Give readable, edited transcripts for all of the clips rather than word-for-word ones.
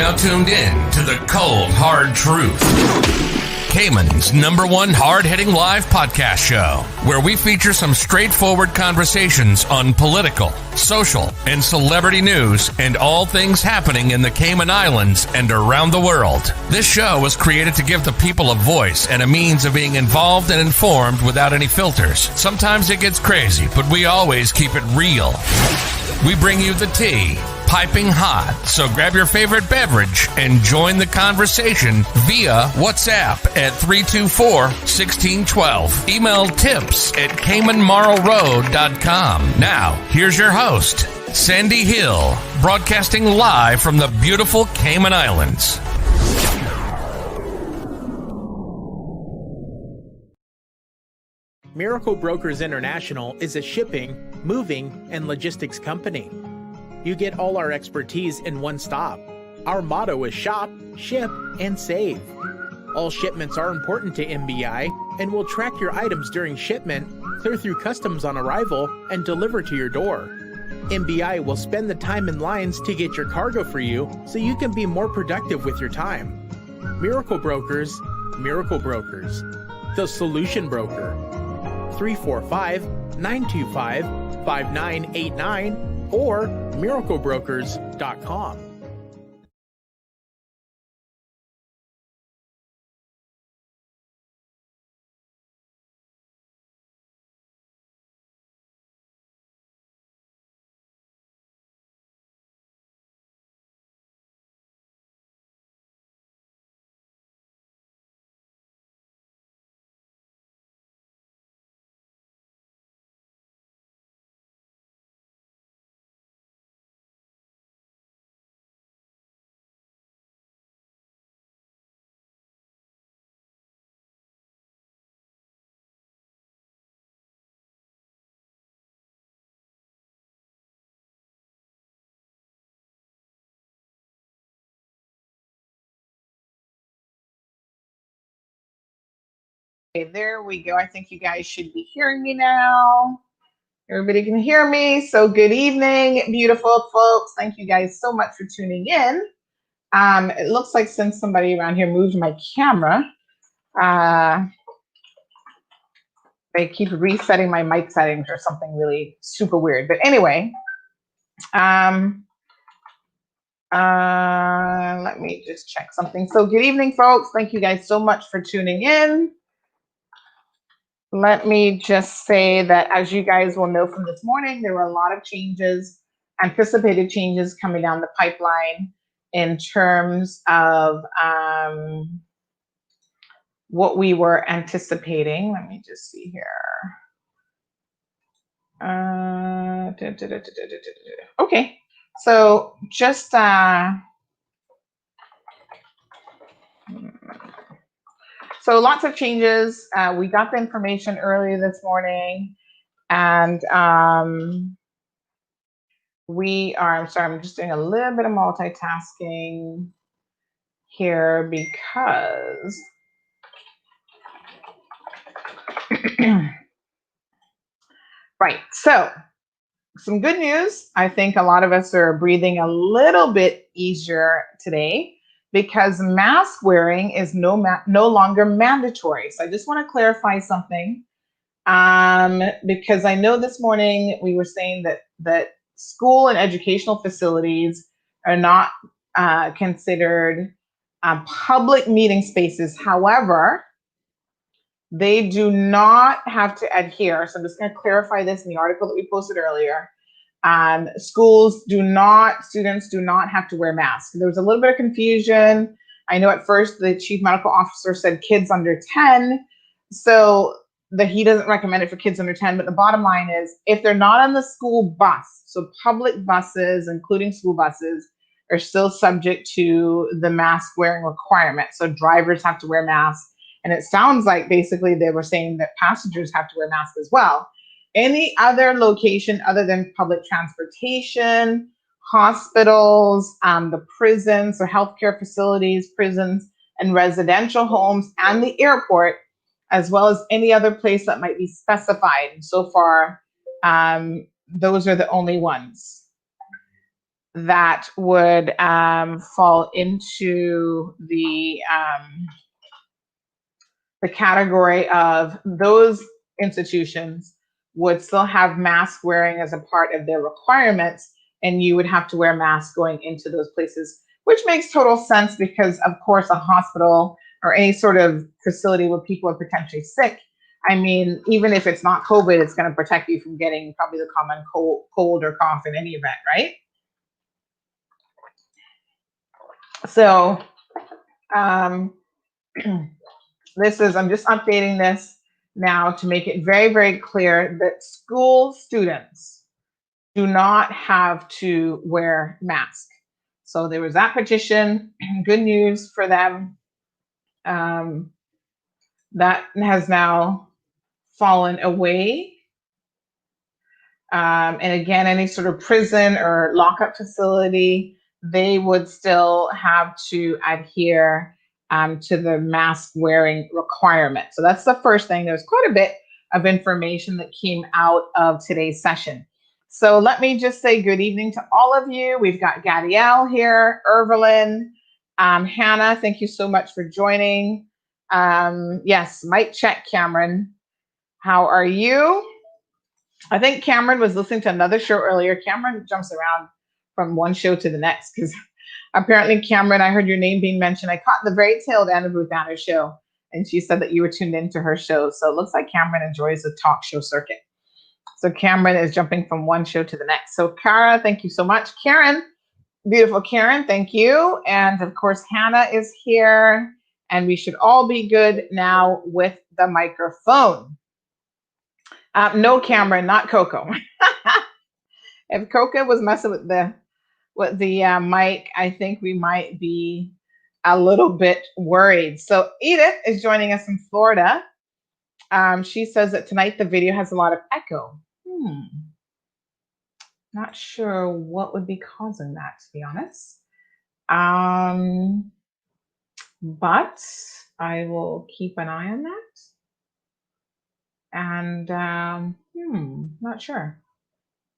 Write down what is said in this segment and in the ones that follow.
now tuned in to the Cold Hard Truth, Cayman's #1 hard-hitting live podcast show, where we feature some straightforward conversations on political, social, and celebrity news and all things happening in the Cayman Islands and around the world. This show was created to give the people a voice and a means of being involved and informed without any filters. Sometimes it gets crazy, but we always keep it real. We bring you the tea, piping hot, so grab your favorite beverage and join the conversation via WhatsApp at 324-1612. Email tips at CaymanMarlRoad.com. Now, here's your host, Sandy Hill, broadcasting live from the beautiful Cayman Islands. Miracle Brokers International is a shipping, moving, and logistics company. You get all our expertise in one stop. Our motto is shop, ship, and save. All shipments are important to MBI and will track your items during shipment, clear through customs on arrival, and deliver to your door. MBI will spend the time in lines to get your cargo for you so you can be more productive with your time. Miracle Brokers, the solution broker. 345-925-5989 or miraclebrokers.com. Okay, there we go. I think you guys should be hearing me now. Everybody can hear me. So good evening, beautiful folks. Thank you guys so much for tuning in. It looks like since somebody around here moved my camera, they keep resetting my mic settings or something really super weird. But anyway, let me just check something. So good evening, folks. Thank you guys so much for tuning in. Let me just say that, as you guys will know from this morning, there were a lot of changes, anticipated changes coming down the pipeline in terms of what we were anticipating. Let me just see here. Okay, so just so lots of changes. We got the information earlier this morning, and I'm sorry, I'm just doing a little bit of multitasking here because right, so some good news. I think a lot of us are breathing a little bit easier today, because mask wearing is no longer mandatory. So I just want to clarify something, because I know this morning we were saying that school and educational facilities are not considered public meeting spaces. However, they do not have to adhere. So I'm just going to clarify this in the article that we posted earlier. Students do not have to wear masks. There was a little bit of confusion. I know at first the chief medical officer said kids under 10, so that he doesn't recommend it for kids under 10. But the bottom line is, if they're not on the school bus, so public buses, including school buses, are still subject to the mask wearing requirement. So drivers have to wear masks. And it sounds like basically they were saying that passengers have to wear masks as well. Any other location other than public transportation, hospitals, the prisons or healthcare facilities, prisons and residential homes, and the airport, as well as any other place that might be specified. And so far, those are the only ones. that would fall into the category of those institutions would still have mask wearing as a part of their requirements, and you would have to wear masks going into those places, which makes total sense because, of course, a hospital or any sort of facility where people are potentially sick, I mean, even if it's not COVID, it's going to protect you from getting probably the common cold or cough in any event, right? So um, I'm just updating this now to make it very, very clear that school students do not have to wear masks. So there was that petition, good news for them. That has now fallen away. And again, any sort of prison or lockup facility, they would still have to adhere to the mask wearing requirement. So that's the first thing. There's quite a bit of information that came out of today's session. So let me just say good evening to all of you. We've got Gadiel here, Ervelyn, Hannah, thank you so much for joining. Yes, mic check, Cameron. How are you? I think Cameron was listening to another show earlier. Cameron jumps around from one show to the next because apparently, Cameron, I heard your name being mentioned. I caught the very tail end of Ruth Anna's show, and she said that you were tuned into her show. So it looks like Cameron enjoys the talk show circuit. So Cameron is jumping from one show to the next. So Kara, thank you so much. Karen, beautiful Karen, thank you. And of course, Hannah is here, and we should all be good now with the microphone. No, Cameron, not Coco. If Coco was messing with the mic, I think we might be a little bit worried. So Edith is joining us from Florida. She says that tonight the video has a lot of echo. Not sure what would be causing that, to be honest. But I will keep an eye on that. And not sure.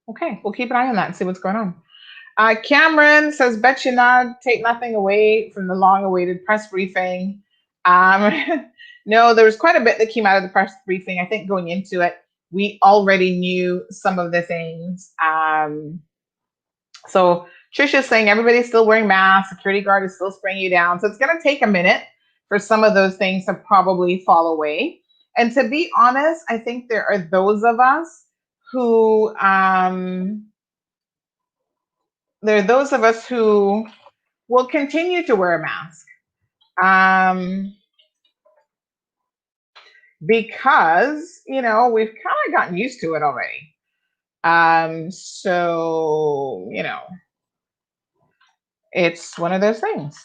Okay, we'll keep an eye on that and see what's going on. Cameron says, bet you not, take nothing away from the long-awaited press briefing. No, there was quite a bit that came out of the press briefing. I think going into it, we already knew some of the things. So Trisha's saying everybody's still wearing masks, security guard is still spraying you down. So it's going to take a minute for some of those things to probably fall away. And to be honest, I think there are those of us who will continue to wear a mask because, we've kind of gotten used to it already. So, it's one of those things.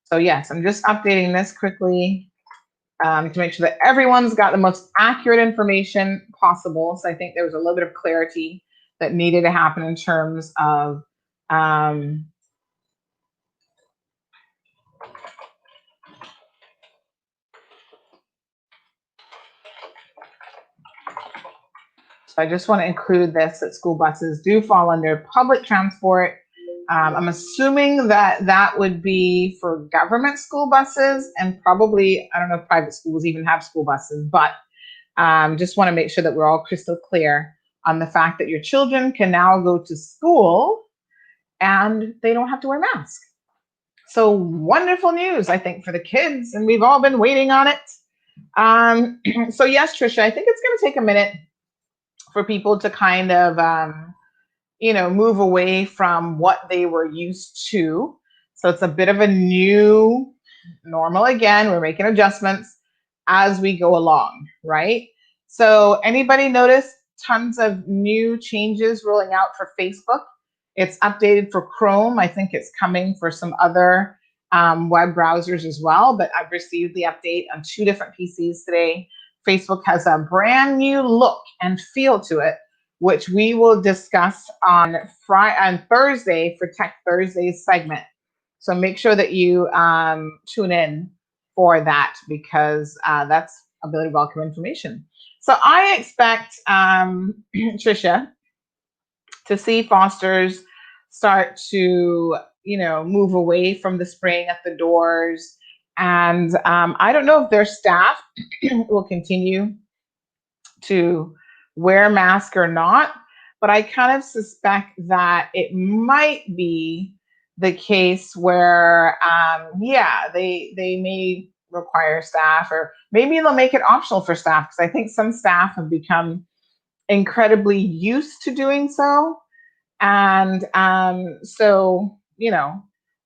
So yes, I'm just updating this quickly to make sure that everyone's got the most accurate information possible. So I think there was a little bit of clarity that needed to happen in terms of so I just want to include this, that school buses do fall under public transport. I'm assuming that would be for government school buses and probably, I don't know if private schools even have school buses, but just want to make sure that we're all crystal clear on the fact that your children can now go to school and they don't have to wear masks. So wonderful news, I think, for the kids, and we've all been waiting on it. So yes, Trisha, I think it's going to take a minute for people to kind of move away from what they were used to. So it's a bit of a new normal again. We're making adjustments as we go along, right? So anybody notice tons of new changes rolling out for Facebook? It's updated for Chrome. I think it's coming for some other web browsers as well, but I've received the update on 2 different PCs today. Facebook has a brand new look and feel to it, which we will discuss on Thursday for Tech Thursday's segment. So make sure that you tune in for that because that's ability to welcome information. So I expect Trisha to see Foster's start to, move away from the spraying at the doors. And I don't know if their staff will continue to wear masks or not, but I kind of suspect that it might be the case where, they may require staff, or maybe they'll make it optional for staff, because I think some staff have become incredibly used to doing so. And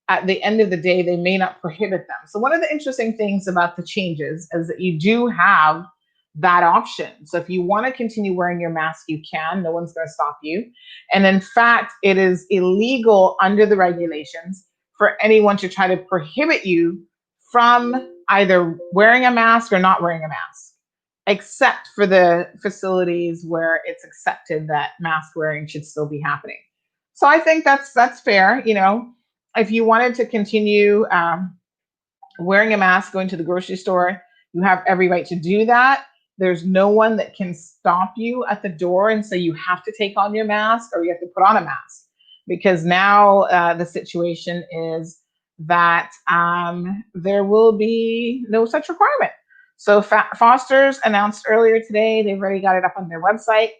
at the end of the day, they may not prohibit them. So one of the interesting things about the changes is that you do have that option. So if you want to continue wearing your mask, you can. No one's going to stop you. And in fact, it is illegal under the regulations for anyone to try to prohibit you from either wearing a mask or not wearing a mask, except for the facilities where it's accepted that mask wearing should still be happening. So I think that's fair. If you wanted to continue wearing a mask, going to the grocery store, you have every right to do that. There's no one that can stop you at the door and say you have to take on your mask or you have to put on a mask, because now the situation is that there will be no such requirement. So Foster's announced earlier today, they've already got it up on their website.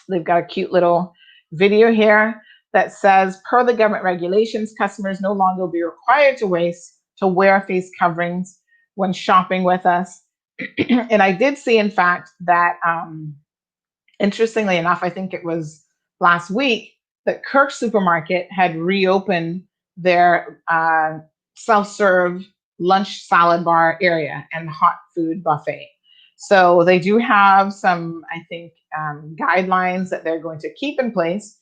They've got a cute little video here that says, per the government regulations, customers no longer will be required to wear face coverings when shopping with us. And I did see, in fact, that interestingly enough, I think it was last week, that Kirk's Supermarket had reopened their self-serve lunch salad bar area and hot food buffet. So they do have some, I think, guidelines that they're going to keep in place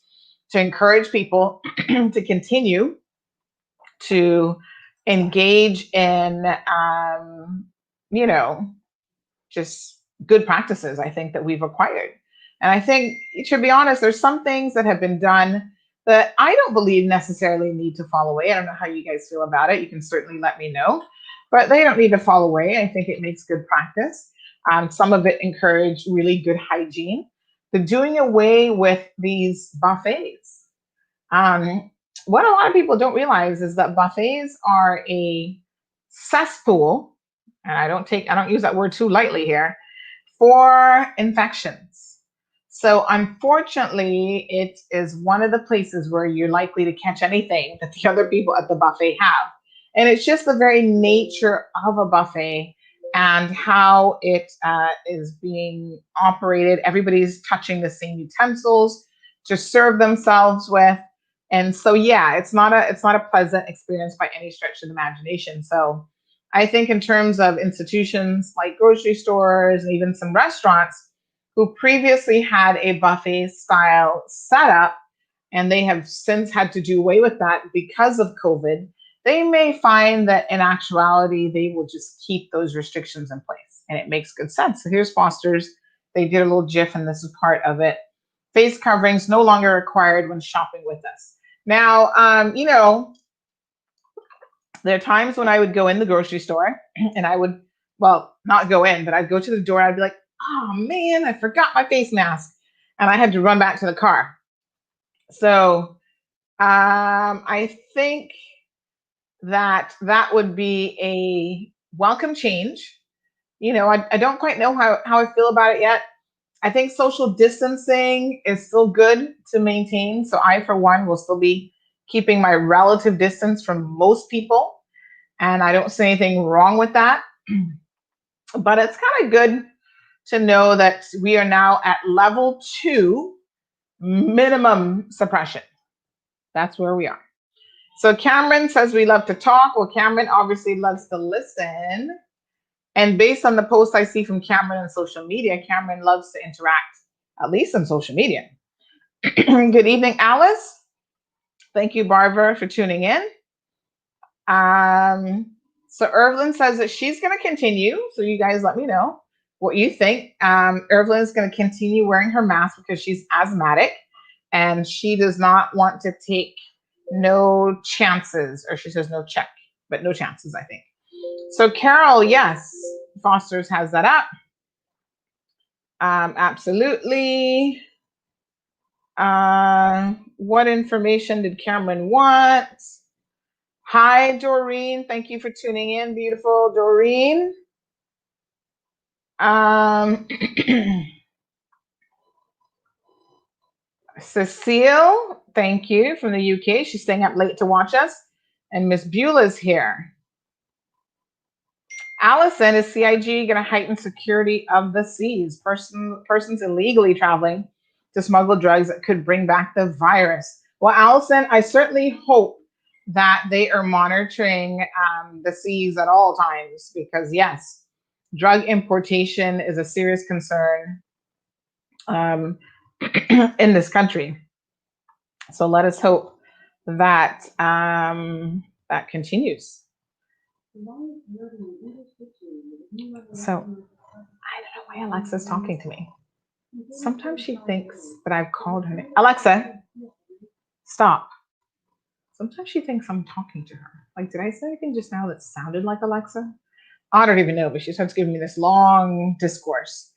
to encourage people to continue to engage in, just good practices, I think, that we've acquired. And I think, to be honest, there's some things that have been done that I don't believe necessarily need to fall away. I don't know how you guys feel about it. You can certainly let me know, but they don't need to fall away. I think it makes good practice. Some of it encourage really good hygiene. The doing away with these buffets. What a lot of people don't realize is that buffets are a cesspool, and I don't use that word too lightly here, for infections. So unfortunately, it is one of the places where you're likely to catch anything that the other people at the buffet have. And it's just the very nature of a buffet and how it is being operated. Everybody's touching the same utensils to serve themselves with. And so, it's not a pleasant experience by any stretch of the imagination. So I think in terms of institutions like grocery stores and even some restaurants who previously had a buffet style setup, and they have since had to do away with that because of COVID, they may find that in actuality, they will just keep those restrictions in place. And it makes good sense. So here's Foster's. They did a little GIF, and this is part of it. Face coverings no longer required when shopping with us. Now, there are times when I would go in the grocery store and I would, not go in, but I'd go to the door and I'd be like, oh man, I forgot my face mask. And I had to run back to the car. So I think that would be a welcome change. I don't quite know how I feel about it yet. I think social distancing is still good to maintain. So I, for one, will still be keeping my relative distance from most people. And I don't see anything wrong with that. But it's kind of good to know that we are now at level 2, minimum suppression. That's where we are. So Cameron says we love to talk. Well, Cameron obviously loves to listen. And based on the posts I see from Cameron on social media, Cameron loves to interact, at least on social media. Good evening, Alice. Thank you, Barbara, for tuning in. So Irvlyn says that she's going to continue. So you guys let me know what you think. Irvlyn is going to continue wearing her mask because she's asthmatic and she does not want to take no chances, or she says no check, but no chances, I think. So Carol, yes, Foster's has that up. Absolutely. What information did Cameron want? Hi, Doreen. Thank you for tuning in, beautiful Doreen. Cecile, thank you, from the UK. She's staying up late to watch us. And Miss Beulah's here. Allison, is CIG going to heighten security of the seas? Persons illegally traveling to smuggle drugs that could bring back the virus. Well, Allison, I certainly hope that they are monitoring the seas at all times, because yes, drug importation is a serious concern in this country. So let us hope that that continues. So I don't know why Alexa's talking to me. Sometimes she thinks that I've called her name. Alexa, stop. Sometimes she thinks I'm talking to her. Like, did I say anything just now that sounded like Alexa? I don't even know, but she starts giving me this long discourse.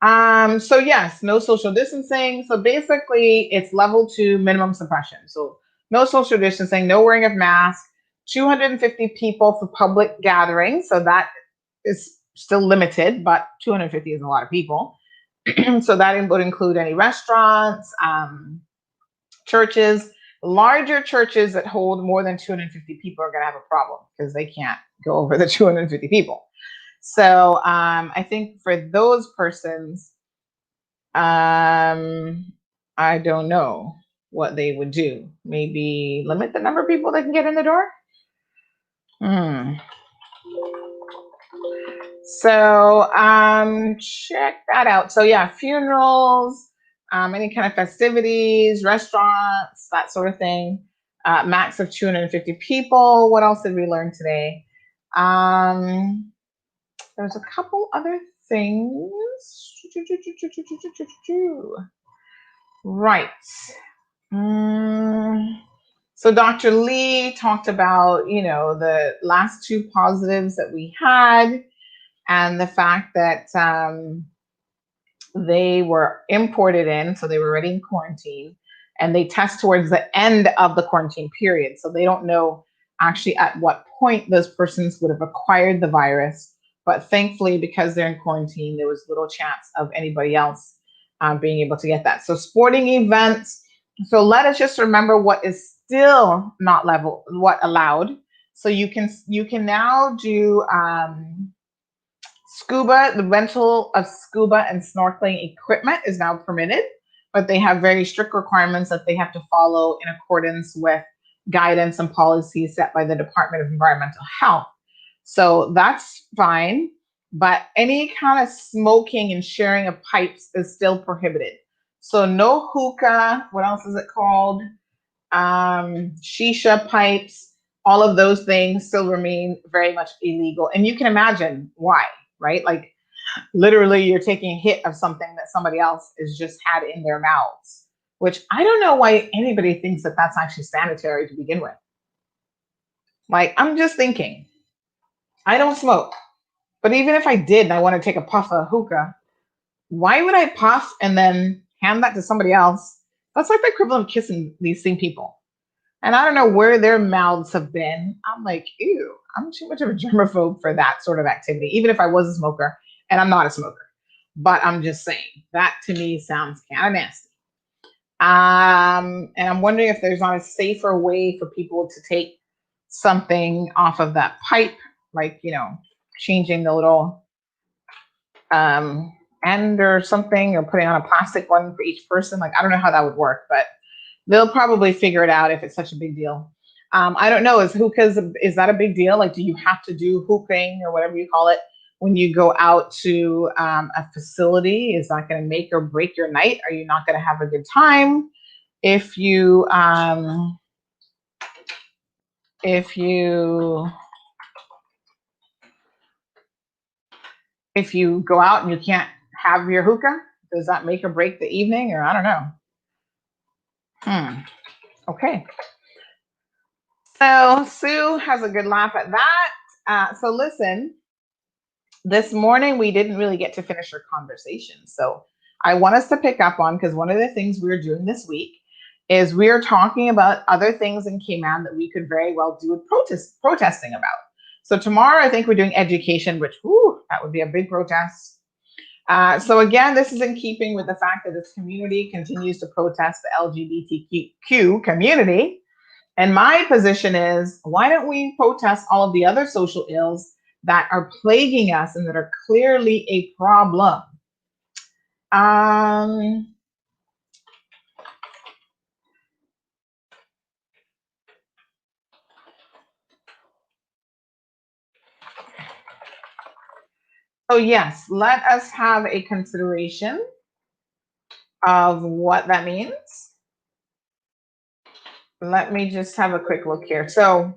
So yes, no social distancing. So basically it's level 2 minimum suppression. So no social distancing, no wearing of masks, 250 people for public gatherings. So that is still limited, but 250 is a lot of people. So that would include any restaurants, churches. Larger churches that hold more than 250 people are going to have a problem because they can't go over the 250 people. So I think for those persons, I don't know what they would do. Maybe limit the number of people that can get in the door. So check that out. So yeah, funerals, any kind of festivities, restaurants, that sort of thing. Max of 250 people. What else did we learn today? There's a couple other things. Right. So Dr. Lee talked about, the last 2 positives that we had, and the fact that they were imported in, so they were already in quarantine, and they test towards the end of the quarantine period. So they don't know actually at what point those persons would have acquired the virus. But thankfully, because they're in quarantine, there was little chance of anybody else being able to get that. So sporting events. So let us just remember what is still not what allowed. So you can now do scuba. The rental of scuba and snorkeling equipment is now permitted, but they have very strict requirements that they have to follow in accordance with guidance and policies set by the Department of Environmental Health. So that's fine, but any kind of smoking and sharing of pipes is still prohibited. So no hookah, what else is it called? Shisha pipes, all of those things still remain very much illegal. And you can imagine why, right? Like literally you're taking a hit of something that somebody else has just had in their mouths, which I don't know why anybody thinks that that's actually sanitary to begin with. Like, I'm just thinking, I don't smoke, but even if I did and I want to take a puff of hookah, why would I puff and then hand that to somebody else? That's like the equivalent of kissing these same people. And I don't know where their mouths have been. I'm like, ew, I'm too much of a germaphobe for that sort of activity, even if I was a smoker, and I'm not a smoker. But I'm just saying, that to me sounds kind of nasty. And I'm wondering if there's not a safer way for people to take something off of that pipe, like, changing the little end or something, or putting on a plastic one for each person. Like, I don't know how that would work, but they'll probably figure it out if it's such a big deal. I don't know, is that a big deal? Like, do you have to do hookahing or whatever you call it when you go out to a facility? Is that going to make or break your night? Are you not going to have a good time if you go out and you can't have your hookah? Does that make or break the evening? Or I don't know. Okay. So Sue has a good laugh at that. So listen, this morning we didn't really get to finish our conversation. So I want us to pick up on, because one of the things we're doing this week is we're talking about other things in Cayman that we could very well do with protesting about. So tomorrow I think we're doing education, which that would be a big protest. So again, this is in keeping with the fact that this community continues to protest the LGBTQ community. And my position is, why don't we protest all of the other social ills that are plaguing us and that are clearly a problem? So yes, let us have a consideration of what that means. Let me just have a quick look here. So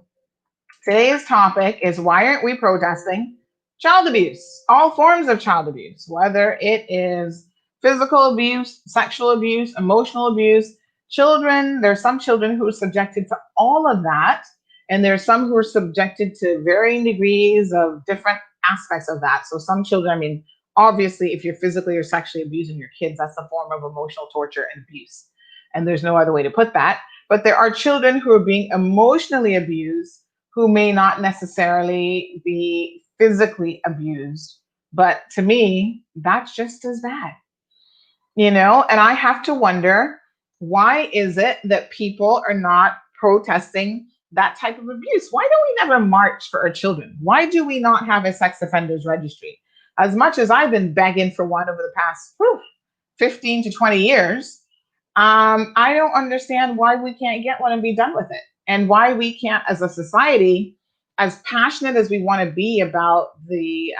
today's topic is, why aren't we protesting child abuse? All forms of child abuse, whether it is physical abuse, sexual abuse, emotional abuse, children. There's some children who are subjected to all of that. And there's some who are subjected to varying degrees of different aspects of that. So some children, I mean, obviously, if you're physically or sexually abusing your kids, that's a form of emotional torture and abuse. And there's no other way to put that. But there are children who are being emotionally abused who may not necessarily be physically abused. But to me, that's just as bad. And I have to wonder, why is it that people are not protesting that type of abuse? Why do we never march for our children? Why do we not have a sex offenders registry? As much as I've been begging for one over the past 15 to 20 years, I don't understand why we can't get one and be done with it, and why we can't, as a society, as passionate as we want to be about the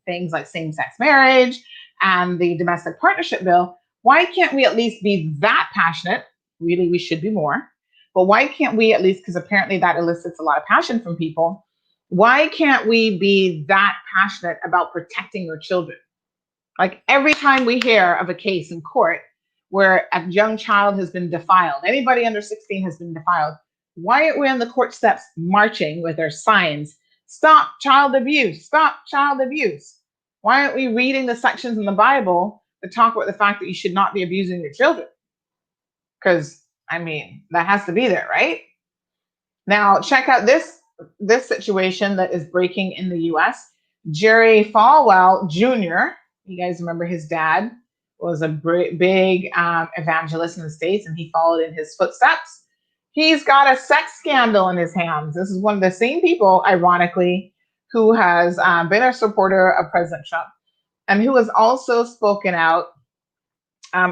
things like same-sex marriage and the domestic partnership bill, why can't we at least be that passionate? Really, we should be more. But why can't we at least, because apparently that elicits a lot of passion from people, why can't we be that passionate about protecting your children? Like every time we hear of a case in court where a young child has been defiled, anybody under 16 has been defiled, why aren't we on the court steps marching with our signs? Stop child abuse, stop child abuse. Why aren't we reading the sections in the Bible that talk about the fact that you should not be abusing your children? Because, I mean, that has to be there, right? Now, check out this situation that is breaking in the US. Jerry Falwell Jr., you guys remember his dad was a big evangelist in the States, and he followed in his footsteps. He's got a sex scandal in his hands. This is one of the same people, ironically, who has been a supporter of President Trump and who has also spoken out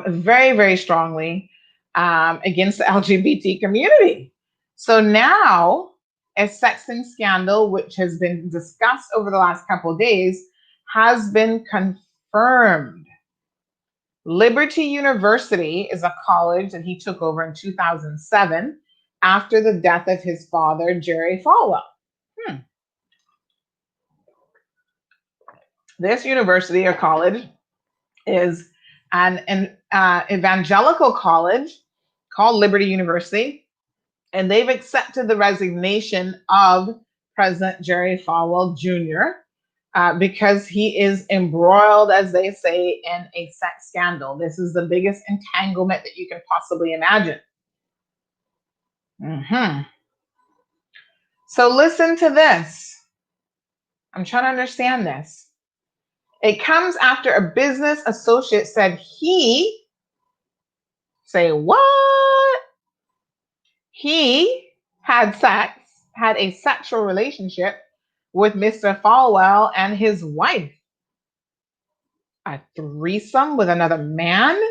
very, very strongly against the LGBT community. So now a sexting scandal, which has been discussed over the last couple of days, has been confirmed. Liberty University is a college that he took over in 2007 after the death of his father, Jerry Falwell. This university or college is an evangelical college called Liberty University, and they've accepted the resignation of President Jerry Falwell Jr. Because he is embroiled, as they say, in a sex scandal. This is the biggest entanglement that you can possibly imagine. So listen to this. I'm trying to understand this. It comes after a business associate said say what? He had a sexual relationship with Mr. Falwell and his wife. A threesome with another man?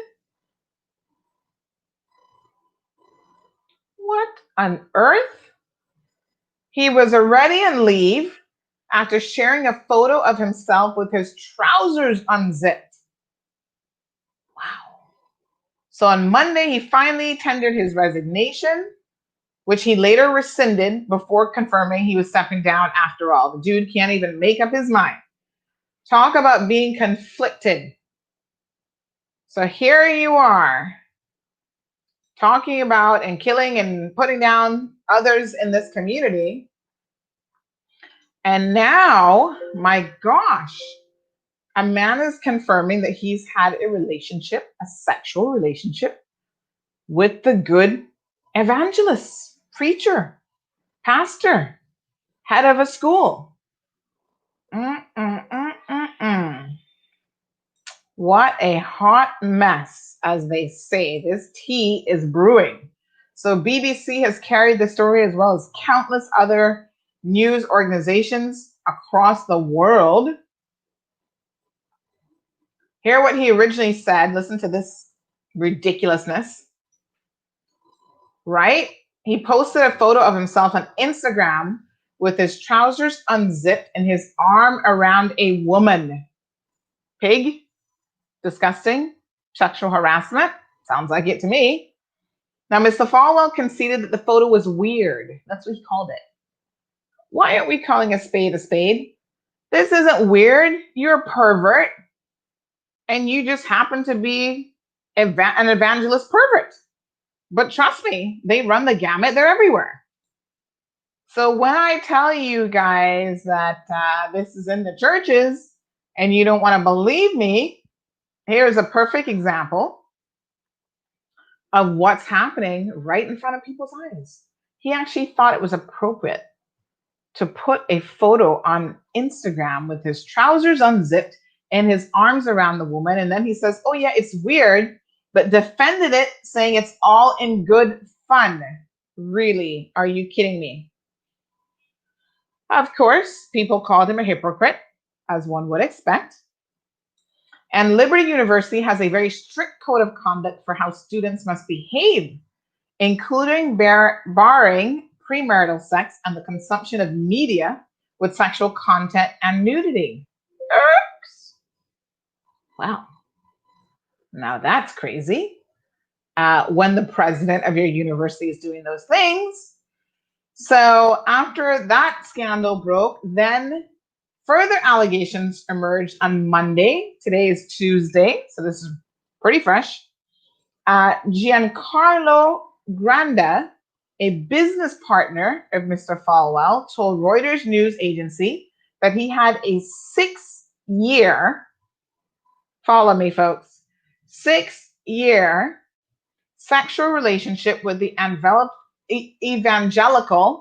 What on earth? He was already on leave after sharing a photo of himself with his trousers unzipped. Wow. So on Monday, he finally tendered his resignation, which he later rescinded before confirming he was stepping down after all. The dude can't even make up his mind. Talk about being conflicted. So here you are, talking about and killing and putting down others in this community. And now, my gosh, a man is confirming that he's had a relationship, a sexual relationship, with the good evangelist, preacher, pastor, head of a school. Mm-mm-mm-mm-mm. What a hot mess, as they say. This tea is brewing. So, BBC has carried the story as well as countless other news organizations across the world. Hear what he originally said. Listen to this ridiculousness, right? He posted a photo of himself on Instagram with his trousers unzipped and his arm around a woman. Pig, disgusting, sexual harassment. Sounds like it to me. Now, Mr. Falwell conceded that the photo was weird. That's what he called it. Why aren't we calling a spade a spade? This isn't weird. You're a pervert. And you just happen to be an evangelist pervert. But trust me, they run the gamut. They're everywhere. So when I tell you guys that this is in the churches and you don't want to believe me, here's a perfect example of what's happening right in front of people's eyes. He actually thought it was appropriate to put a photo on Instagram with his trousers unzipped and his arms around the woman. And then he says, oh yeah, it's weird, but defended it, saying it's all in good fun. Really? Are you kidding me? Of course, people called him a hypocrite, as one would expect. And Liberty University has a very strict code of conduct for how students must behave, including barring premarital sex and the consumption of media with sexual content and nudity. Oops. Wow. Now that's crazy. When the president of your university is doing those things. So after that scandal broke, then further allegations emerged on Monday. Today is Tuesday, so this is pretty fresh. Giancarlo Granda, a business partner of Mr. Falwell, told Reuters news agency that he had a 6-year, follow me folks, 6-year sexual relationship with the evangelical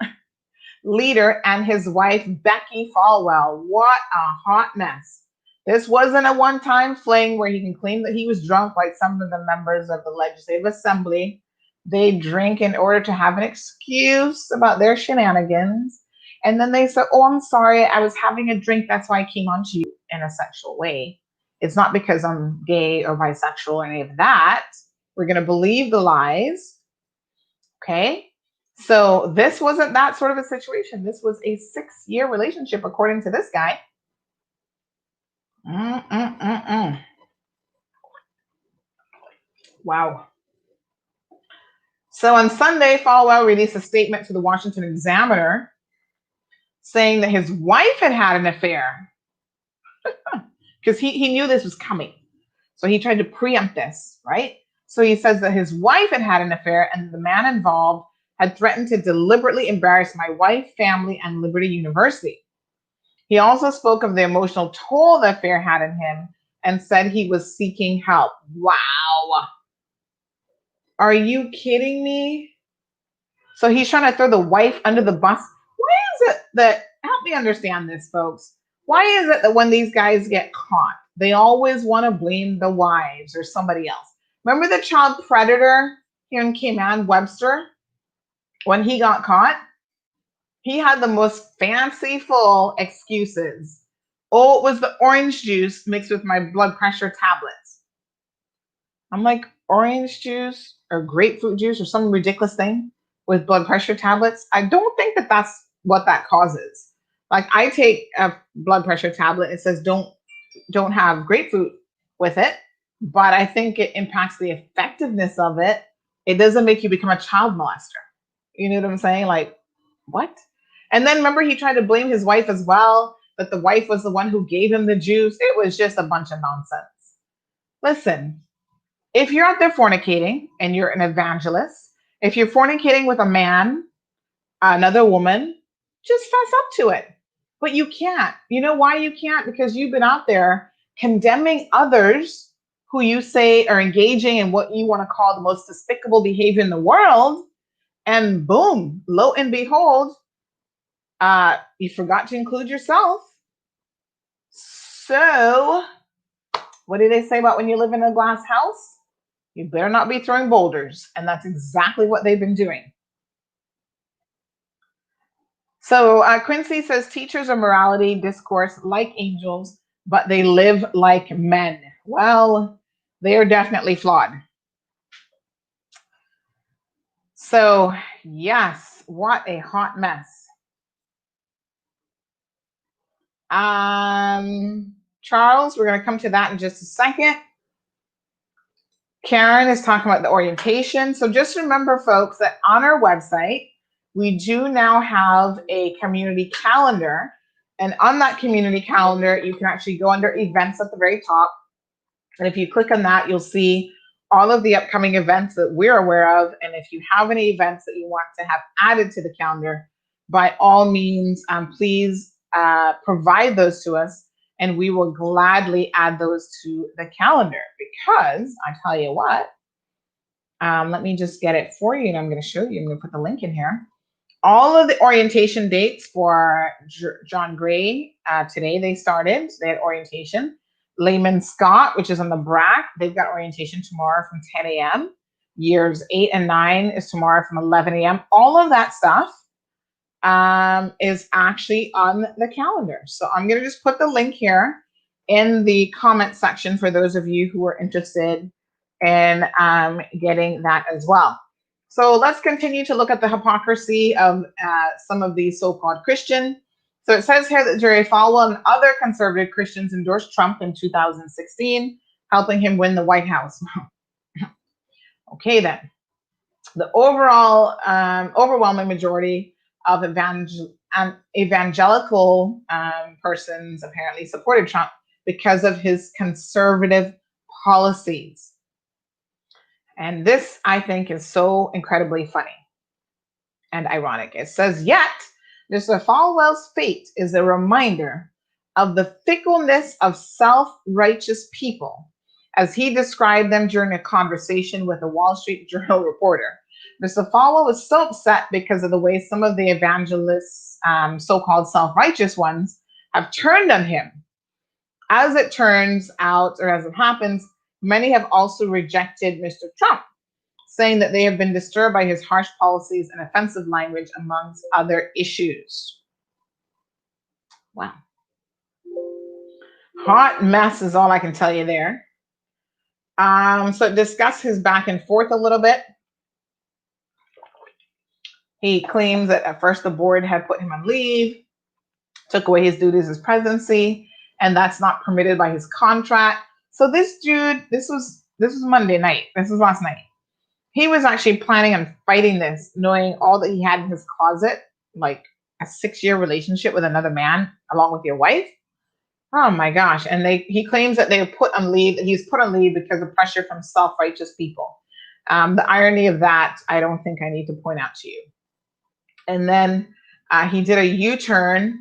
leader and his wife, Becky Falwell. What a hot mess. This wasn't a one-time fling where he can claim that he was drunk like some of the members of the Legislative Assembly. They drink in order to have an excuse about their shenanigans. And then they say, oh, I'm sorry, I was having a drink. That's why I came on to you in a sexual way. It's not because I'm gay or bisexual or any of that. We're going to believe the lies. Okay? So this wasn't that sort of a situation. This was a 6-year relationship, according to this guy. Wow. So on Sunday, Falwell released a statement to the Washington Examiner saying that his wife had an affair because he knew this was coming. So he tried to preempt this, right? So he says that his wife had an affair and the man involved had threatened to deliberately embarrass my wife, family, and Liberty University. He also spoke of the emotional toll the affair had on him and said he was seeking help. Wow. Are you kidding me? So he's trying to throw the wife under the bus. Why is it that, help me understand this, folks. Why is it that when these guys get caught, they always want to blame the wives or somebody else? Remember the child predator here in Cayman, Webster? When he got caught, he had the most fanciful excuses. Oh, it was the orange juice mixed with my blood pressure tablets. I'm like, orange juice or grapefruit juice or some ridiculous thing with blood pressure tablets? I don't think that that's what that causes. Like, I take a blood pressure tablet. It says don't have grapefruit with it, but I think it impacts the effectiveness of it. It doesn't make you become a child molester. You know what I'm saying? Like, what? And then remember, he tried to blame his wife as well, that the wife was the one who gave him the juice. It was just a bunch of nonsense. Listen, if you're out there fornicating and you're an evangelist, if you're fornicating with a man, another woman, just fess up to it. But you can't. You know why you can't? Because you've been out there condemning others who you say are engaging in what you want to call the most despicable behavior in the world. And boom, lo and behold, you forgot to include yourself. So, what do they say about when you live in a glass house? You better not be throwing boulders. And that's exactly what they've been doing. So Quincy says teachers of morality discourse like angels, but they live like men. Well, they are definitely flawed. So, yes, what a hot mess. Charles, we're going to come to that in just a second. Karen is talking about the orientation. So just remember, folks, that on our website, we do now have a community calendar. And on that community calendar, you can actually go under events at the very top. And if you click on that, you'll see all of the upcoming events that we're aware of. And if you have any events that you want to have added to the calendar, by all means, please provide those to us. And we will gladly add those to the calendar because I tell you what, let me just get it for you and I'm going to show you. I'm going to put the link in here. All of the orientation dates for John Gray, today they started. They had orientation. Layman Scott, which is on the BRAC, they've got orientation tomorrow from 10 a.m. Years 8 and 9 is tomorrow from 11 a.m. All of that stuff is actually on the calendar. So I'm going to just put the link here in the comment section for those of you who are interested in getting that as well. So let's continue to look at the hypocrisy of some of these so-called Christians. So it says here that Jerry Falwell and other conservative Christians endorsed Trump in 2016, helping him win the White House. Okay, then. The overall overwhelming majority of evangelical persons apparently supported Trump because of his conservative policies. And this, I think, is so incredibly funny and ironic. It says, yet, Mr. Falwell's fate is a reminder of the fickleness of self-righteous people, as he described them during a conversation with a Wall Street Journal reporter. Mr. Falwell was so upset because of the way some of the evangelists, so-called self-righteous ones, have turned on him. As it turns out, or as it happens, many have also rejected Mr. Trump, saying that they have been disturbed by his harsh policies and offensive language, amongst other issues. Wow. Hot mess is all I can tell you there. So discuss his back and forth a little bit. He claims that at first the board had put him on leave, took away his duties as presidency, and that's not permitted by his contract. So this dude, this was Monday night. This was last night. He was actually planning on fighting this, knowing all that he had in his closet, like a 6-year relationship with another man, along with your wife. Oh my gosh. And he claims that he's put on leave because of pressure from self-righteous people. The irony of that, I don't think I need to point out to you. And then he did a U-turn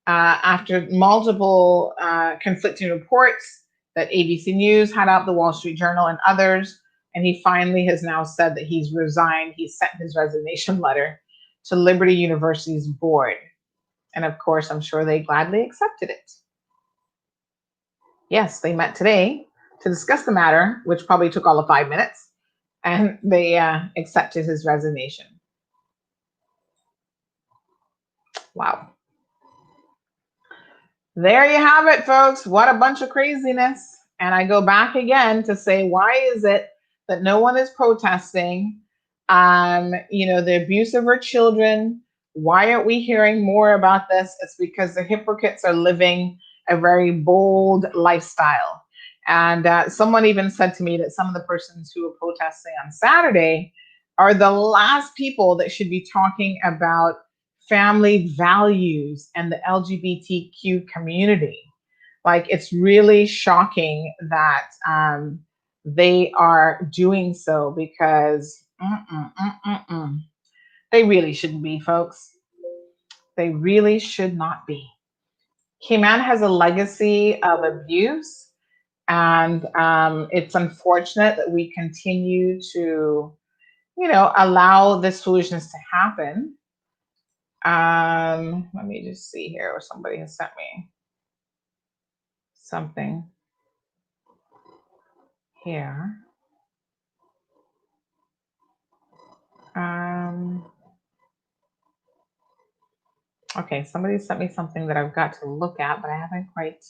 after multiple conflicting reports that ABC News had out, the Wall Street Journal, and others. And he finally has now said that he's resigned. He sent his resignation letter to Liberty University's board. And of course, I'm sure they gladly accepted it. Yes, they met today to discuss the matter, which probably took all of 5 minutes, and they accepted his resignation. Wow. There you have it, folks. What a bunch of craziness. And I go back again to say, why is it that no one is protesting, the abuse of our children? Why aren't we hearing more about this? It's because the hypocrites are living a very bold lifestyle. And someone even said to me that some of the persons who were protesting on Saturday are the last people that should be talking about family values and the LGBTQ community. Like, it's really shocking that they are doing so, because they really shouldn't be, folks. They really should not be. Cayman has a legacy of abuse, and it's unfortunate that we continue to, allow this foolishness to happen. Let me just see here, or somebody has sent me something here. Okay, somebody sent me something that I've got to look at, but I haven't quite.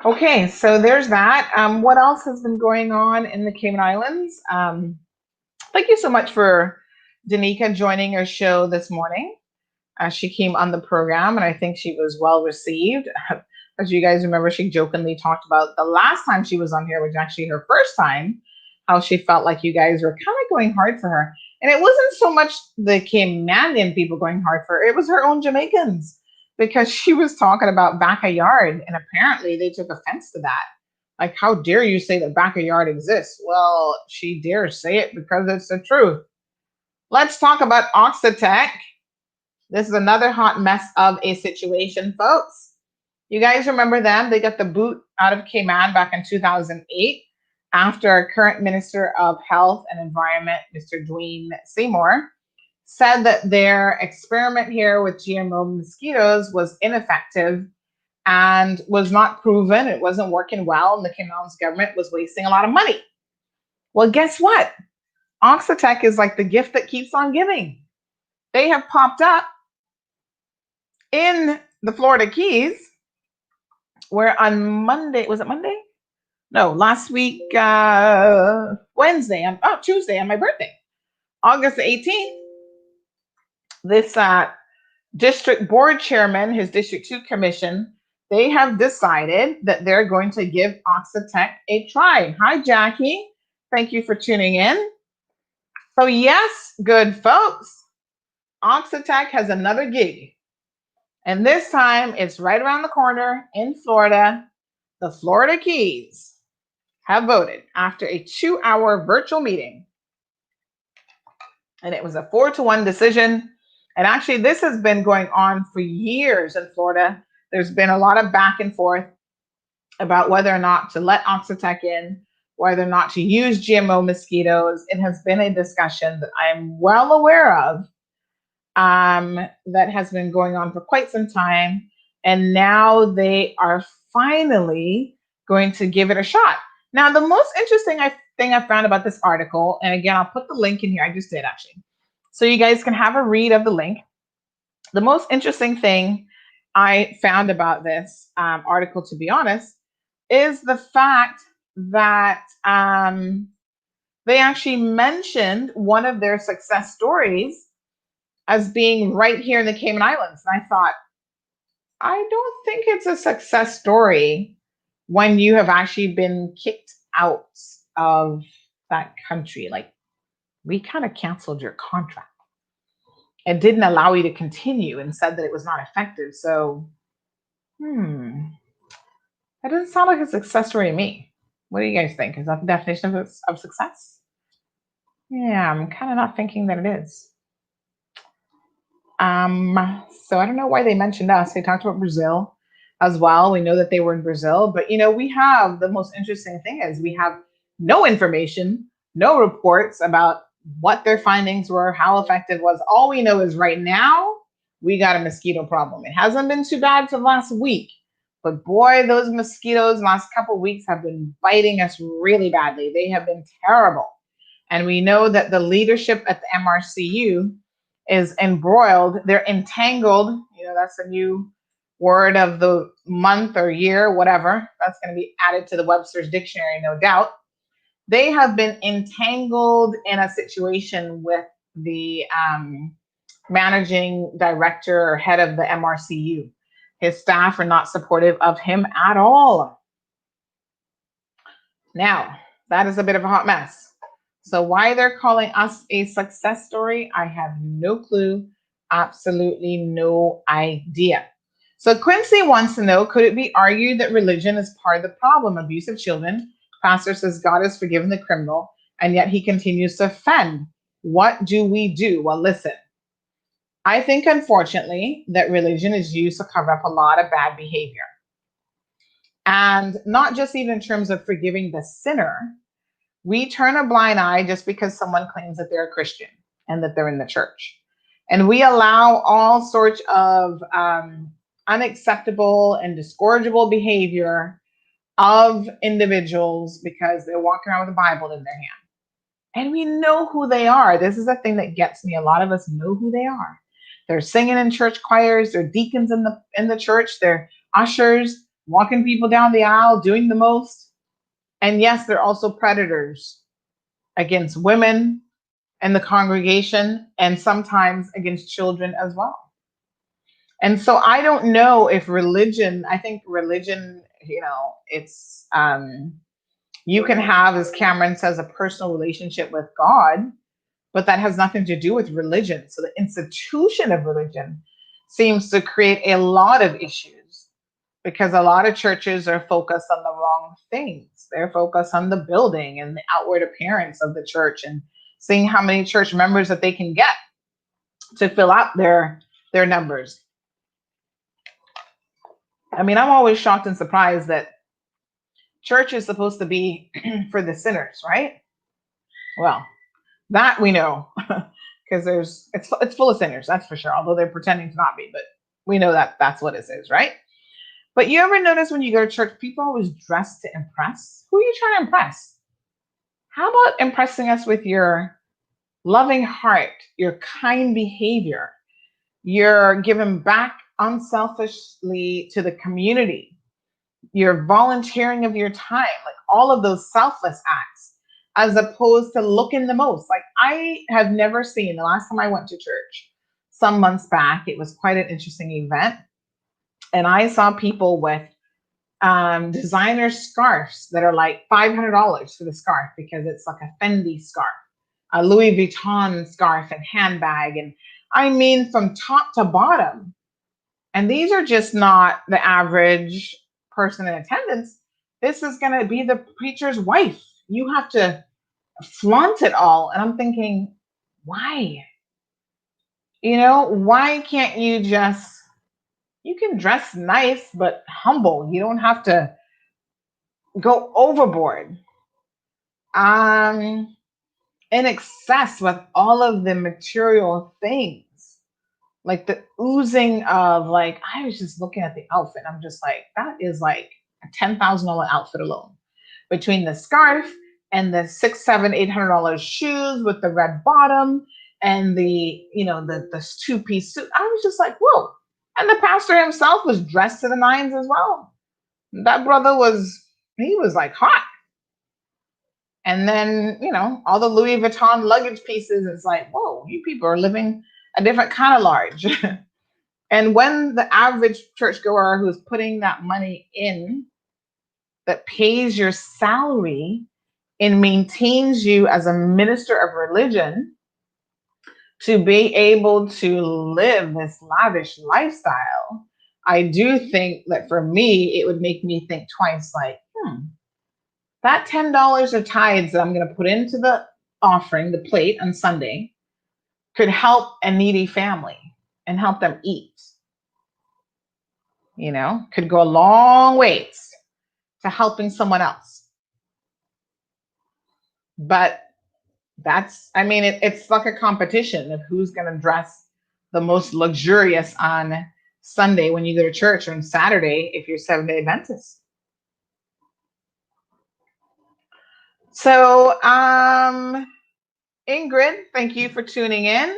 Okay, so there's that. What else has been going on in the Cayman Islands? Thank you so much for Danica joining our show this morning. She came on the program, and I think she was well received. As you guys remember, she jokingly talked about the last time she was on here, which was actually her first time, how she felt like you guys were kind of going hard for her. And it wasn't so much the Caymanian people going hard for her, it was her own Jamaicans, because she was talking about backyard, and apparently they took offense to that. Like, how dare you say that backyard exists? Well, she dares say it because it's the truth. Let's talk about Oxitec. This is another hot mess of a situation, folks. You guys remember them? They got the boot out of Cayman back in 2008 after our current Minister of Health and Environment, Mr. Dwayne Seymour, said that their experiment here with GMO mosquitoes was ineffective and was not proven. It wasn't working well, and the Cayman government was wasting a lot of money. Well, guess what? Oxitec is like the gift that keeps on giving. They have popped up in the Florida Keys, where on Monday, was it Monday? No, last week, Tuesday on my birthday, August 18th, this district board chairman, his District 2 commission, they have decided that they're going to give Oxitec a try. Hi, Jackie. Thank you for tuning in. So yes, good folks, Oxitec has another gig. And this time it's right around the corner in Florida. The Florida Keys have voted after a 2-hour virtual meeting. And it was a 4-1 decision. And actually, this has been going on for years in Florida. There's been a lot of back and forth about whether or not to let Oxitec in, whether or not to use GMO mosquitoes. It has been a discussion that I'm well aware of, that has been going on for quite some time. And now they are finally going to give it a shot. Now, the most interesting thing I found about this article, and again, I'll put the link in here. I just did actually. So you guys can have a read of the link. The most interesting thing I found about this article, to be honest, is the fact that they actually mentioned one of their success stories as being right here in the Cayman Islands. And I thought, I don't think it's a success story when you have actually been kicked out of that country. Like, we kind of canceled your contract and didn't allow you to continue and said that it was not effective. So, that doesn't sound like a success story to me. What do you guys think? Is that the definition of success? Yeah, I'm kind of not thinking that it is. So I don't know why they mentioned us. They talked about Brazil as well. We know that they were in Brazil, but we have, the most interesting thing is we have no information, no reports about what their findings were, how effective it was. All we know is right now we got a mosquito problem. It hasn't been too bad for the last week, but boy, those mosquitoes last couple of weeks have been biting us really badly. They have been terrible. And we know that the leadership at the MRCU is embroiled. They're entangled. That's a new word of the month or year, whatever. That's going to be added to the Webster's dictionary, no doubt. They have been entangled in a situation with the managing director or head of the MRCU. His staff are not supportive of him at all. Now, that is a bit of a hot mess. So why they're calling us a success story, I have no clue, absolutely no idea. So Quincy wants to know, could it be argued that religion is part of the problem? Abuse of children. Pastor says God has forgiven the criminal and yet he continues to offend. What do we do? Well, listen, I think unfortunately that religion is used to cover up a lot of bad behavior. And not just even in terms of forgiving the sinner, we turn a blind eye just because someone claims that they're a Christian and that they're in the church. And we allow all sorts of unacceptable and discourageable behavior of individuals because they're walking around with a Bible in their hand. And we know who they are. This is the thing that gets me. A lot of us know who they are. They're singing in church choirs, they're deacons in the church, they're ushers, walking people down the aisle, doing the most. And yes, they're also predators against women and the congregation, and sometimes against children as well. And so I don't know if religion, I think religion, it's you can have, as Cameron says, a personal relationship with God, but that has nothing to do with religion. So the institution of religion seems to create a lot of issues because a lot of churches are focused on the wrong things. They're focused on the building and the outward appearance of the church and seeing how many church members that they can get to fill out their numbers. I mean, I'm always shocked and surprised that church is supposed to be for the sinners, right? Well, that we know because it's full of sinners, that's for sure, although they're pretending to not be, but we know that that's what it is, right? But you ever notice when you go to church, people always dress to impress? Who are you trying to impress? How about impressing us with your loving heart, your kind behavior, your giving back unselfishly to the community, your volunteering of your time, like all of those selfless acts, as opposed to looking the most. Like I have never seen, the last time I went to church, some months back, it was quite an interesting event. And I saw people with designer scarves that are like $500 for the scarf because it's like a Fendi scarf, a Louis Vuitton scarf and handbag. And I mean, from top to bottom. And these are just not the average person in attendance. This is going to be the preacher's wife. You have to flaunt it all. And I'm thinking, why? Why can't you can dress nice, but humble. You don't have to go overboard. In excess with all of the material things. Like the oozing of, like, I was just looking at the outfit. I'm just like, that is like a $10,000 outfit alone. Between the scarf and the $600, $700, $800 shoes with the red bottom and the two-piece suit. I was just like, whoa. And the pastor himself was dressed to the nines as well. That brother he was like hot. And then, all the Louis Vuitton luggage pieces, it's like, whoa, you people are living a different kind of large. And when the average churchgoer who's putting that money in, that pays your salary and maintains you as a minister of religion to be able to live this lavish lifestyle, I do think that for me, it would make me think twice, like, that $10 of tithes that I'm going to put into the offering, the plate on Sunday, could help a needy family and help them eat. Could go a long ways to helping someone else. But it's like a competition of who's going to dress the most luxurious on Sunday when you go to church, or on Saturday if you're Seventh-day Adventist. So, Ingrid, thank you for tuning in.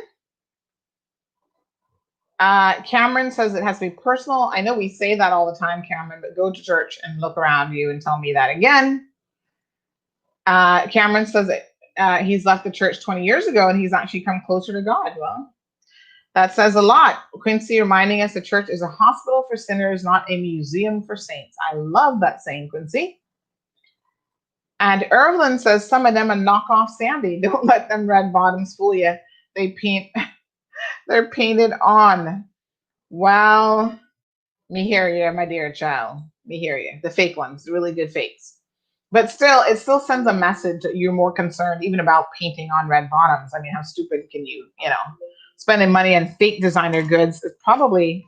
Cameron says it has to be personal. I know we say that all the time, Cameron, but go to church and look around you and tell me that again. Cameron says that he's left the church 20 years ago and he's actually come closer to God. Well, that says a lot. Quincy reminding us the church is a hospital for sinners, not a museum for saints. I love that saying, Quincy. And Irvin says some of them are knockoff Sandy. Don't let them red bottoms fool you. They're painted on. Well, me hear you, my dear child. Me hear you. The fake ones, the really good fakes. But still, it still sends a message that you're more concerned even about painting on red bottoms. I mean, how stupid can you know, spending money on fake designer goods is probably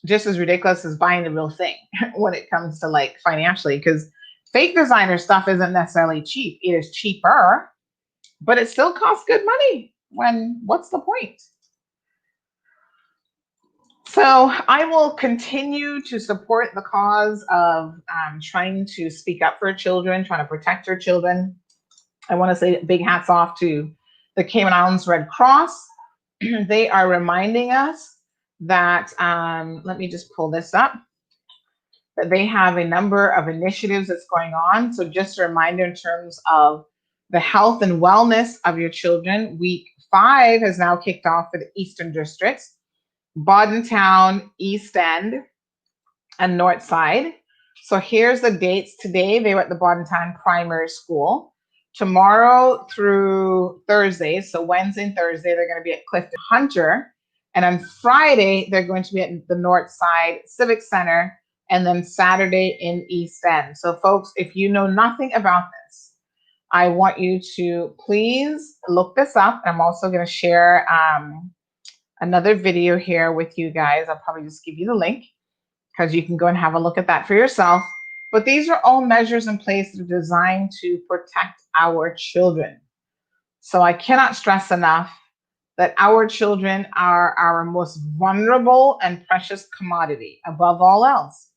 just as ridiculous as buying the real thing when it comes to like financially, because fake designer stuff isn't necessarily cheap. It is cheaper, but it still costs good money. When what's the point? So I will continue to support the cause of trying to speak up for children, trying to protect your children. I want to say big hats off to the Cayman Islands Red Cross. They are reminding us that, let me just pull this up, that they have a number of initiatives that's going on. So just a reminder in terms of the health and wellness of your children. Week 5 has now kicked off for the Eastern Districts, Town, East End, and North Side. So here's the dates. Today they were at the Town Primary School. Tomorrow through Thursday, so Wednesday and Thursday, they're going to be at Clifton Hunter. And on Friday, they're going to be at the North Side Civic Center, and then Saturday in East End. So folks, if you know nothing about this, I want you to please look this up. I'm also going to share another video here with you guys. I'll probably just give you the link because you can go and have a look at that for yourself. But these are all measures in place that are designed to protect our children. So I cannot stress enough that our children are our most vulnerable and precious commodity above all else.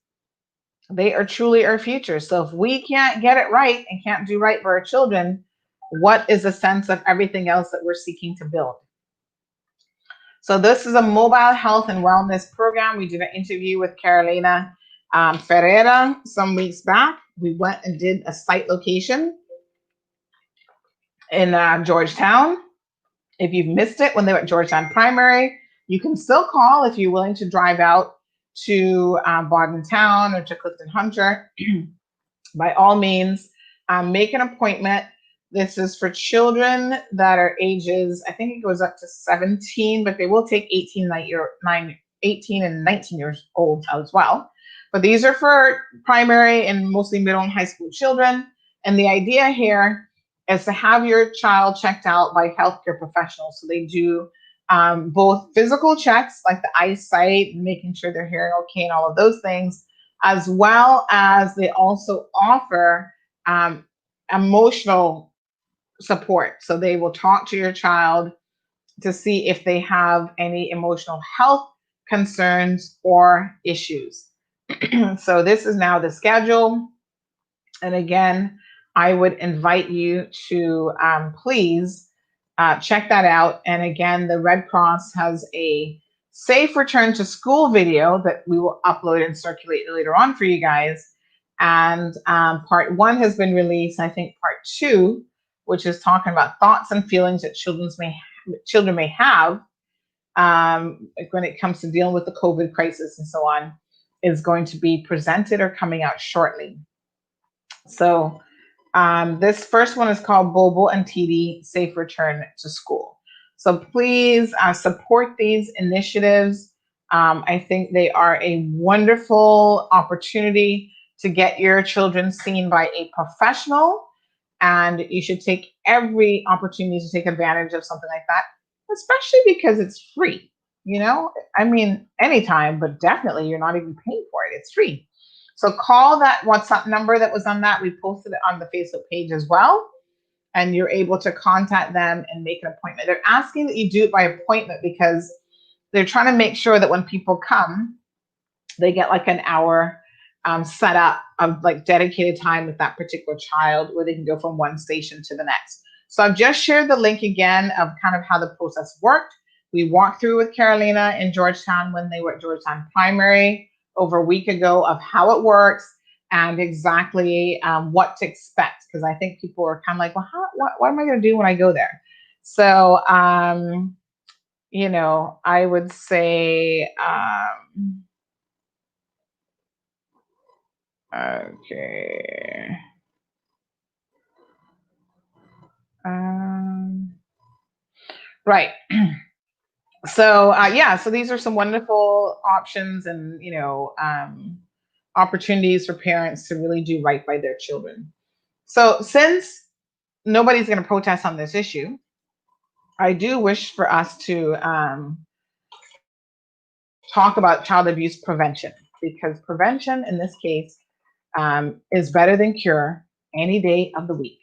They are truly our future. So if we can't get it right and can't do right for our children, what is the sense of everything else that we're seeking to build? So this is a mobile health and wellness program. We did an interview with Carolina Ferreira some weeks back. We went and did a site location in Georgetown. If you've missed it when they were at Georgetown Primary, you can still call if you're willing to drive out to Town or to Clifton Hunter. By all means, make an appointment. This is for children that are ages, I think it goes up to 17, but they will take 18 and 19 years old as well. But these are for primary and mostly middle and high school children. And the idea here is to have your child checked out by healthcare professionals. So they do both physical checks, like the eyesight, making sure they're hearing okay and all of those things, as well as they also offer emotional support. So they will talk to your child to see if they have any emotional health concerns or issues. So this is now the schedule. And again, I would invite you to please check that out. And again, the Red Cross has a safe return to school video that we will upload and circulate later on for you guys. And part 1 has been released. I think part 2, which is talking about thoughts and feelings that children may have when it comes to dealing with the COVID crisis and so on, is going to be presented or coming out shortly. So this first one is called Bobo and TD Safe Return to School. So please support these initiatives. I think they are a wonderful opportunity to get your children seen by a professional, and you should take every opportunity to take advantage of something like that, especially because it's free. You know, I mean, anytime, but definitely you're not even paying for it. It's free. So call that WhatsApp number that was on that. We posted it on the Facebook page as well. And you're able to contact them and make an appointment. They're asking that you do it by appointment because they're trying to make sure that when people come, they get like an hour set up of like dedicated time with that particular child where they can go from one station to the next. So I've just shared the link again of kind of how the process worked. We walked through with Carolina in Georgetown when they were at Georgetown Primary over a week ago of how it works and exactly what to expect. Because I think people are kind of like, well, what am I going to do when I go there? So, you know, I would say, okay. Right. So yeah, so these are some wonderful options and, you know, opportunities for parents to really do right by their children. So since nobody's going to protest on this issue, I do wish for us to talk about child abuse prevention, because prevention in this case is better than cure any day of the week.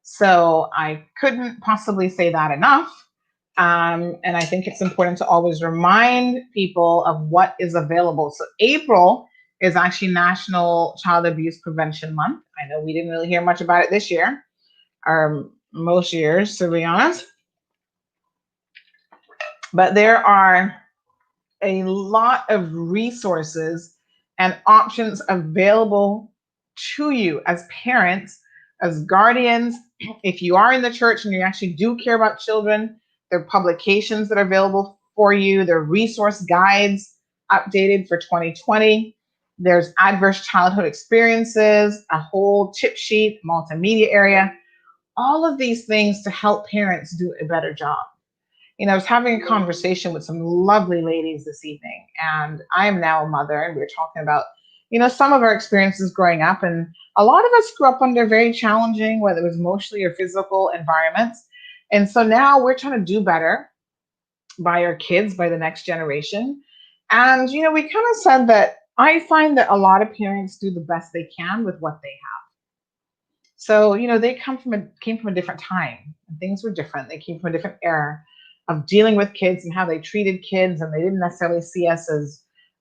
So I couldn't possibly say that enough. And I think it's important to always remind people of what is available. So April is actually National Child Abuse Prevention Month. I know we didn't really hear much about it this year, or most years, to be honest. But there are a lot of resources and options available to you as parents, as guardians. If you are in the church and you actually do care about children, there are publications that are available for you. There are resource guides updated for 2020. There's adverse childhood experiences, a whole tip sheet, multimedia area, all of these things to help parents do a better job. I was having a conversation with some lovely ladies this evening, and I am now a mother, and we were talking about, some of our experiences growing up, and a lot of us grew up under very challenging, whether it was emotionally or physical environments. And so now we're trying to do better by our kids, by the next generation. And, we kind of said that I find that a lot of parents do the best they can with what they have. So, they came from a different time, and things were different. They came from a different era of dealing with kids and how they treated kids, and they didn't necessarily see us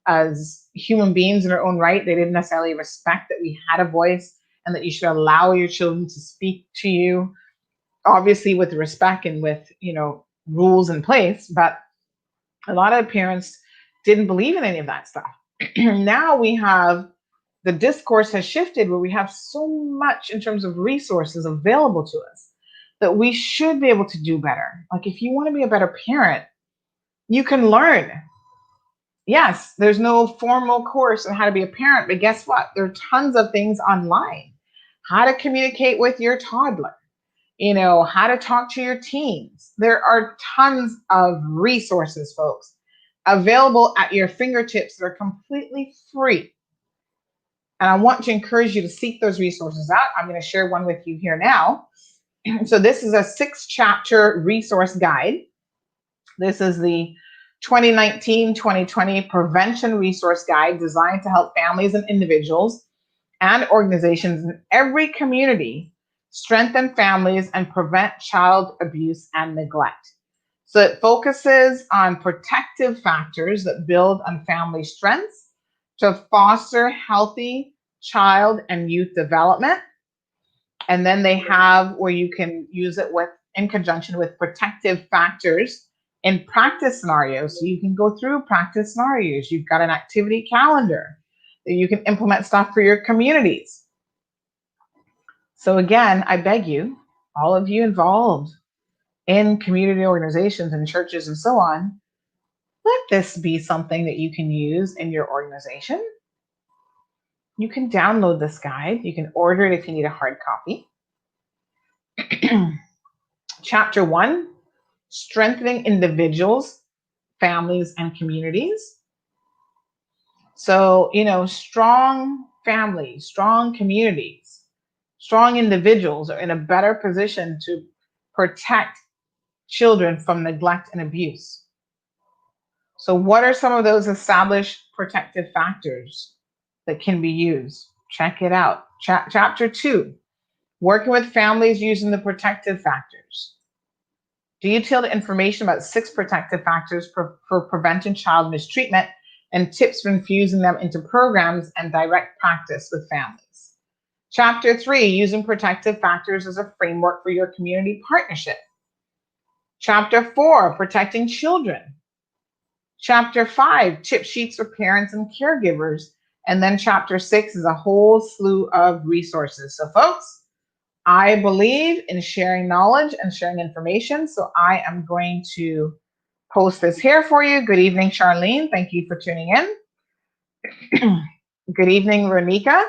as human beings in our own right. They didn't necessarily respect that we had a voice and that you should allow your children to speak to you, obviously with respect and with, rules in place. But a lot of parents didn't believe in any of that stuff. Now the discourse has shifted, where we have so much in terms of resources available to us that we should be able to do better. Like, if you want to be a better parent, you can learn. Yes, there's no formal course on how to be a parent, but guess what? There are tons of things online. How to communicate with your toddler, how to talk to your teens. There are tons of resources, folks, available at your fingertips that are completely free. And I want to encourage you to seek those resources out. I'm going to share one with you here now. So this is a 6-chapter resource guide. This is the 2019-2020 Prevention Resource Guide, designed to help families and individuals and organizations in every community strengthen families and prevent child abuse and neglect. So it focuses on protective factors that build on family strengths to foster healthy child and youth development. And then they have where you can use it in conjunction with protective factors in practice scenarios. So you can go through practice scenarios. You've got an activity calendar that you can implement stuff for your communities. So again, I beg you, all of you involved in community organizations and churches and so on, let this be something that you can use in your organization. You can download this guide. You can order it if you need a hard copy. Chapter 1, strengthening individuals, families, and communities. So, strong families, strong communities, strong individuals are in a better position to protect children from neglect and abuse. So what are some of those established protective factors that can be used? Check it out. Chapter 2, working with families using the protective factors. Detailed information about 6 protective factors for preventing child mistreatment and tips for infusing them into programs and direct practice with families. Chapter 3, using protective factors as a framework for your community partnership. Chapter 4, protecting children. Chapter 5, tip sheets for parents and caregivers. And then chapter 6 is a whole slew of resources. So folks, I believe in sharing knowledge and sharing information. So I am going to post this here for you. Good evening, Charlene. Thank you for tuning in. Good evening, Ronika.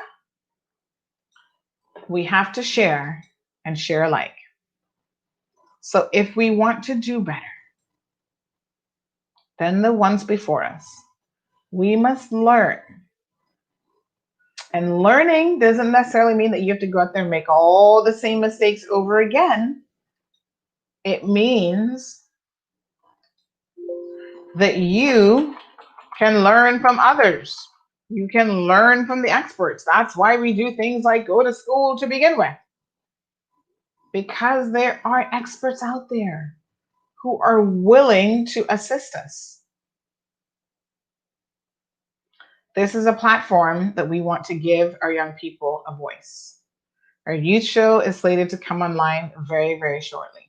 We have to share and share alike. So if we want to do better than the ones before us, we must learn And learning doesn't necessarily mean that you have to go out there and make all the same mistakes over again. It means that you can learn from others. You can learn from the experts. That's why we do things like go to school to begin with, because there are experts out there who are willing to assist us. This is a platform that we want to give our young people a voice. Our youth show is slated to come online very, very shortly.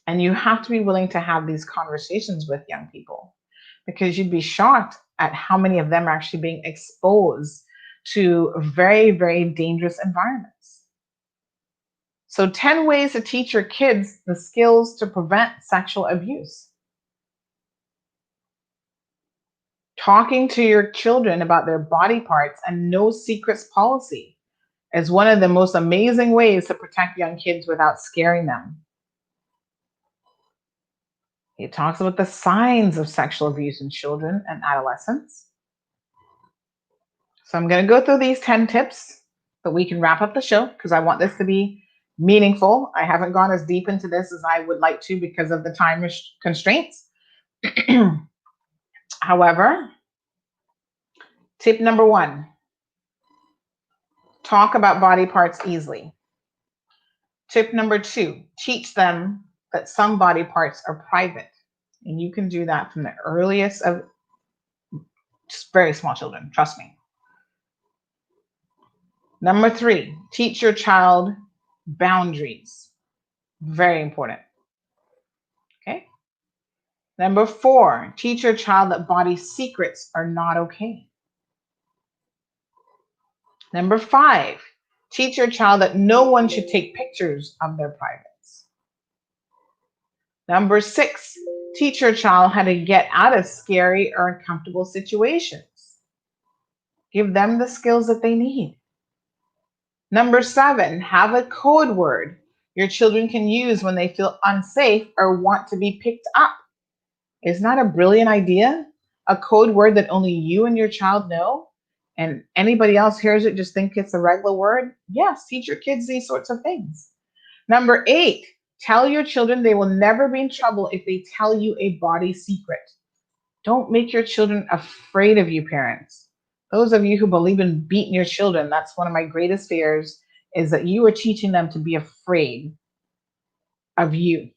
And you have to be willing to have these conversations with young people, because you'd be shocked at how many of them are actually being exposed to very, very dangerous environments. So 10 ways to teach your kids the skills to prevent sexual abuse. Talking to your children about their body parts and no secrets policy is one of the most amazing ways to protect young kids without scaring them. It talks about the signs of sexual abuse in children and adolescents. So I'm going to go through these 10 tips so we can wrap up the show, because I want this to be meaningful. I haven't gone as deep into this as I would like to because of the time constraints. However, tip number 1, talk about body parts easily. Tip number 2, teach them that some body parts are private. And you can do that from the earliest of just very small children, trust me. Number 3, teach your child boundaries. Very important. Okay. Number 4, teach your child that body secrets are not okay. Number 5, teach your child that no one should take pictures of their privates. Number 6, teach your child how to get out of scary or uncomfortable situations. Give them the skills that they need. Number 7, have a code word your children can use when they feel unsafe or want to be picked up. Isn't that a brilliant idea? A code word that only you and your child know, and anybody else hears it just think it's a regular word? Yes, teach your kids these sorts of things. Number 8, tell your children they will never be in trouble if they tell you a body secret. Don't make your children afraid of you, parents. Those of you who believe in beating your children, that's one of my greatest fears, is that you are teaching them to be afraid of you,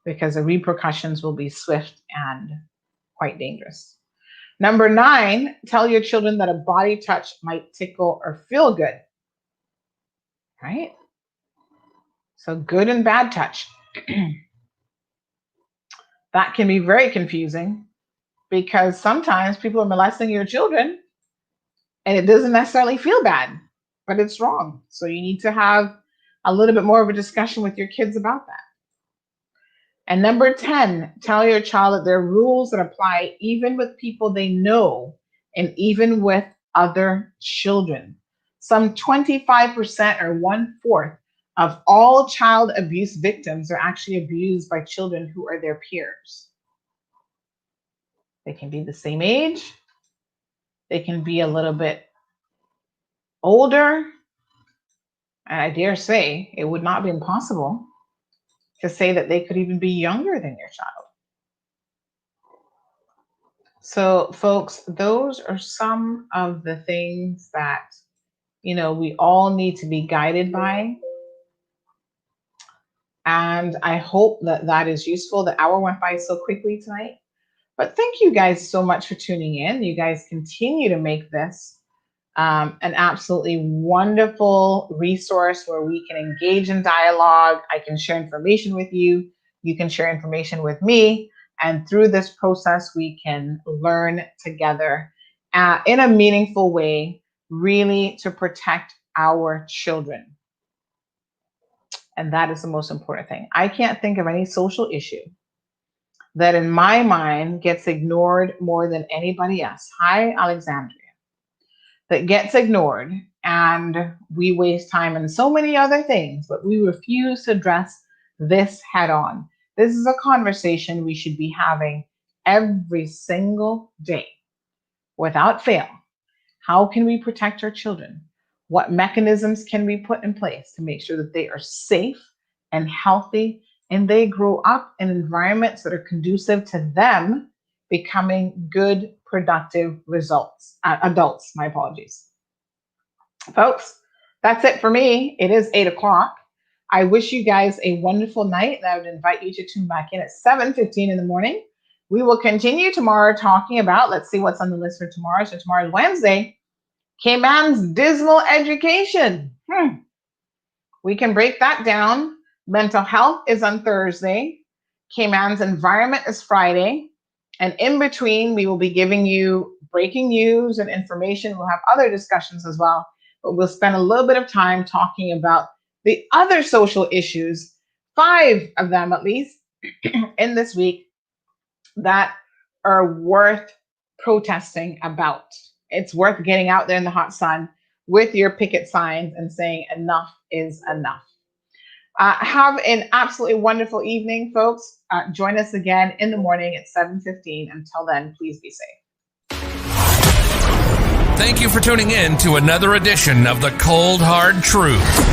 because the repercussions will be swift and quite dangerous. Number 9, tell your children that a body touch might tickle or feel good. Right? So good and bad touch. That can be very confusing, because sometimes people are molesting your children and it doesn't necessarily feel bad, but it's wrong. So you need to have a little bit more of a discussion with your kids about that. And number 10, tell your child that there are rules that apply even with people they know and even with other children. Some 25% or 1/4 of all child abuse victims are actually abused by children who are their peers. They can be the same age. They can be a little bit older. And I dare say it would not be impossible to say that they could even be younger than your child. So, folks, those are some of the things that, we all need to be guided by. And I hope that that is useful. The hour went by so quickly tonight. But thank you guys so much for tuning in. You guys continue to make this an absolutely wonderful resource where we can engage in dialogue. I can share information with you. You can share information with me. And through this process, we can learn together in a meaningful way, really to protect our children. And that is the most important thing. I can't think of any social issue that in my mind gets ignored more than anybody else. Hi, Alexandria. That gets ignored, and we waste time in so many other things, but we refuse to address this head on. This is a conversation we should be having every single day without fail. How can we protect our children? What mechanisms can we put in place to make sure that they are safe and healthy and they grow up in environments that are conducive to them becoming good, productive adults, my apologies. Folks, that's it for me. It is 8 o'clock. I wish you guys a wonderful night, and I would invite you to tune back in at 7:15 in the morning. We will continue tomorrow talking about, let's see what's on the list for tomorrow. So tomorrow's Wednesday, Cayman's dismal education. We can break that down. Mental health is on Thursday. Cayman's environment is Friday. And in between, we will be giving you breaking news and information. We'll have other discussions as well, but we'll spend a little bit of time talking about the other social issues, 5 of them at least, in this week that are worth protesting about. It's worth getting out there in the hot sun with your picket signs and saying enough is enough. Have an absolutely wonderful evening, folks. Join us again in the morning at 7:15. Until then, please be safe. Thank you for tuning in to another edition of The Cold Hard Truth.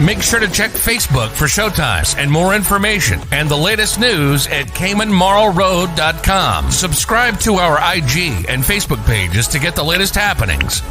Make sure to check Facebook for showtimes and more information and the latest news at CaymanMarlRoad.com. Subscribe to our IG and Facebook pages to get the latest happenings.